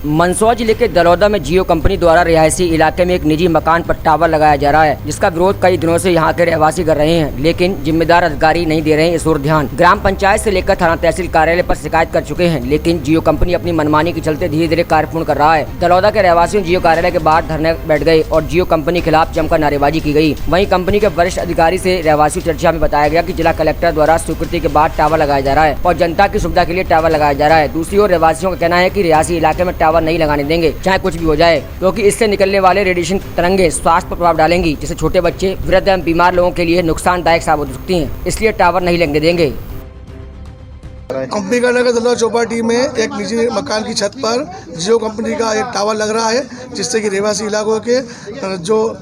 मंदसौर जिले के दलौदा में जियो कंपनी द्वारा रिहायशी इलाके में एक निजी मकान पर टावर लगाया जा रहा है, जिसका विरोध कई दिनों से यहां के रहवासी कर रहे हैं, लेकिन जिम्मेदार अधिकारी नहीं दे रहे हैं इस ओर ध्यान। ग्राम पंचायत से लेकर थाना तहसील कार्यालय पर शिकायत कर चुके हैं, लेकिन जियो कंपनी अपनी मनमानी के चलते धीरे धीरे कार्य पूर्ण कर रहा है। दलौदा के रहवासियों जियो कार्यालय के बाहर धरने बैठ गए और जियो कंपनी के खिलाफ जमकर नारेबाजी की गई। वहीं कंपनी के वरिष्ठ अधिकारी से रहवासी चर्चा में बताया गया कि जिला कलेक्टर द्वारा स्वीकृति के बाद टावर लगाया जा रहा है और जनता की सुविधा के लिए टावर लगाया जा रहा है। दूसरी ओर रहवासियों का कहना है कि रिहायशी इलाके में टावर नहीं लगाने देंगे, चाहे कुछ भी हो जाए, क्योंकि इससे निकलने वाले रेडिएशन तरंगे स्वास्थ्य पर प्रभाव डालेंगी, जिससे छोटे बच्चे, वृद्ध एवं बीमार लोगों के लिए नुकसानदायक साबित हो सकती हैं, इसलिए टावर नहीं लगने देंगे। कंपनी का नगर दलौदा चौपाटी में एक निजी मकान की छत पर जियो कंपनी का एक टावर लग रहा है, जिससे कि रहवासी इलाकों के जो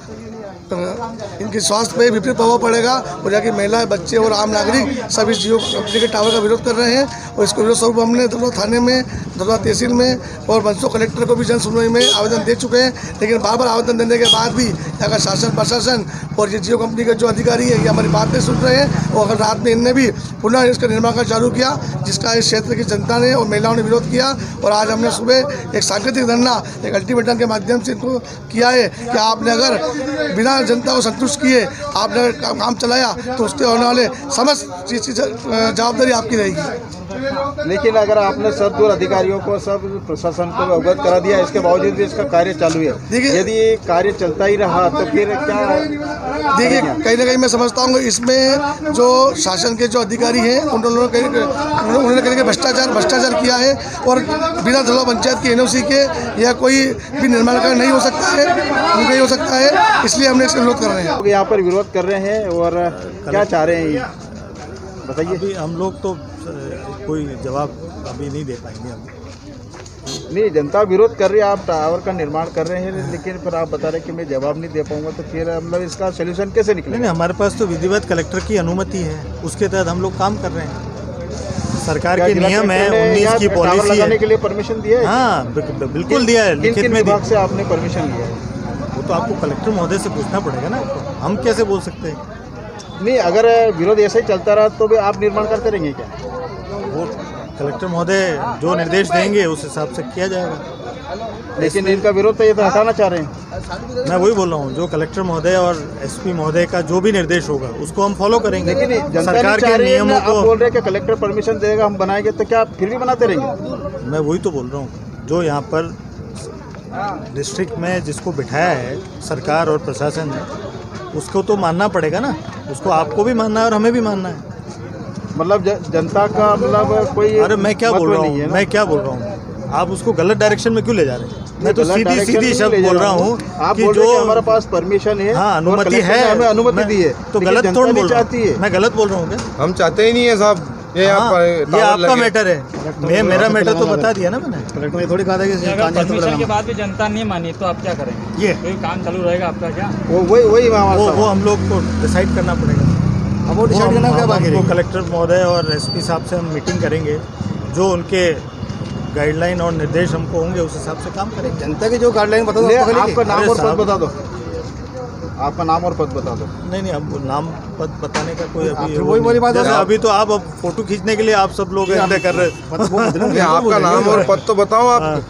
इनके स्वास्थ्य पे विपरीत प्रभाव पड़ेगा और यहाँ की महिलाएं, बच्चे और आम नागरिक सभी जियो कंपनी के टावर का विरोध कर रहे हैं। और इसको विरोध स्वरूप हमने दलौदा थाने में, दलौदा तहसील में और मंदसौर कलेक्टर को भी जन सुनवाई में आवेदन दे चुके हैं, लेकिन बार बार आवेदन देने के बाद भी यहाँ का शासन प्रशासन और ये जियो कंपनी के जो अधिकारी है ये हमारी बात नहीं सुन रहे हैं। और अगर रात में इनने भी पुनः इसका निर्माण कार्य चालू किया, जिसका इस क्षेत्र की जनता ने और महिलाओं ने विरोध किया। और आज हमने सुबह एक सांकेतिक धरना, एक अल्टीमेटम के माध्यम से इनको किया है कि आपने अगर बिना जनता को संतुष्ट किए आपने अगर काम चलाया तो उसके होने वाले समस्त चीज़ की जवाबदारी आपकी रहेगी। लेकिन अगर आपने सब दूर अधिकारियों को, सब प्रशासन को अवगत करा दिया, इसके बावजूद भी इसका कार्य चालू है, देखिए यदि कार्य चलता ही रहा तो फिर क्या? देखिए कहीं ना कहीं मैं समझता हूँ इसमें जो शासन के जो अधिकारी हैं उन्होंने कहीं भ्रष्टाचार किया है और बिना दलौदा पंचायत की एनओसी के या कोई भी निर्माण कार्य नहीं हो सकता है, इसलिए हमने इसका विरोध कर रहे हैं। यहाँ पर विरोध कर रहे हैं और क्या चाह रहे हैं बताइए। अभी हम लोग तो कोई जवाब अभी नहीं दे पाएंगे हम। नहीं, जनता विरोध कर रही है, आप टावर का निर्माण कर रहे हैं, लेकिन फिर आप बता रहे हैं कि मैं जवाब नहीं दे पाऊंगा, तो फिर मतलब इसका सोल्यूशन कैसे निकले? नहीं, हमारे पास तो विधिवत कलेक्टर की अनुमति है, उसके तहत हम लोग काम कर रहे हैं। सरकार के नियम है, 19 की पॉलिसी लगाने के लिए परमिशन दिया है? हाँ बिल्कुल दिया है, लिखित में विभाग से आपने परमिशन लिया है? वो तो आपको कलेक्टर महोदय से पूछना पड़ेगा ना, हम कैसे बोल सकते हैं? नहीं, अगर विरोध ऐसे ही चलता रहा तो भी आप निर्माण करते रहेंगे क्या? वो कलेक्टर महोदय जो निर्देश देंगे उस हिसाब से किया जाएगा। लेकिन इनका विरोध तो ये तो हटाना चाह रहे हैं। मैं वही बोल रहा हूँ, जो कलेक्टर महोदय और एसपी महोदय का जो भी निर्देश होगा उसको हम फॉलो करेंगे। लेकिन सरकार के नियमों को बोल रहे हैं कि कलेक्टर परमिशन देगा, हम बनाएंगे, तो क्या फिर भी बनाते रहेंगे? मैं वही तो बोल रहा हूँ, जो यहाँ पर डिस्ट्रिक्ट में जिसको बिठाया है सरकार और प्रशासन ने, उसको तो मानना पड़ेगा ना, उसको आपको भी मानना है और हमें भी मानना है। मतलब जनता का मतलब कोई, अरे मैं क्या बोल रहा हूँ, आप उसको गलत डायरेक्शन में क्यों ले जा रहे हैं? मैं तो सीधी शब्द बोल रहा हूँ कि जो हमारे पास परमिशन है, हाँ अनुमति है, हमें अनुमति दी है, तो गलत थोड़ा बोल रहा हूँ, मैं गलत बोल रहा हूँ क्या? हम चाहते ही नहीं है साहब, ये आपका मैटर है, मेरा मैटर तो बता दिया ना मैंने। कलेक्टर ने थोड़ी कहा था कि परमिशन के बाद भी जनता नहीं मानी तो आप क्या करेंगे? ये कोई काम चालू रहेगा आपका क्या? वो हम लोग को डिसाइड करना पड़ेगा। अब वो डिसाइड करना क्या बाकी है? कलेक्टर महोदय और एसपी साहब से हम मीटिंग करेंगे, जो उनके गाइडलाइन और निर्देश हमको होंगे उस हिसाब से काम करेंगे। जनता की जो गाइडलाइन बता दो, आपका नाम और पद बता दो, आपका नाम और पद बता दो। नहीं, अब नाम पद बताने का कोई अभी वही बात है। अभी तो आप फोटो खींचने के लिए आप सब लोग कर रहे हैं। आपका नाम और पद तो बताओ आप।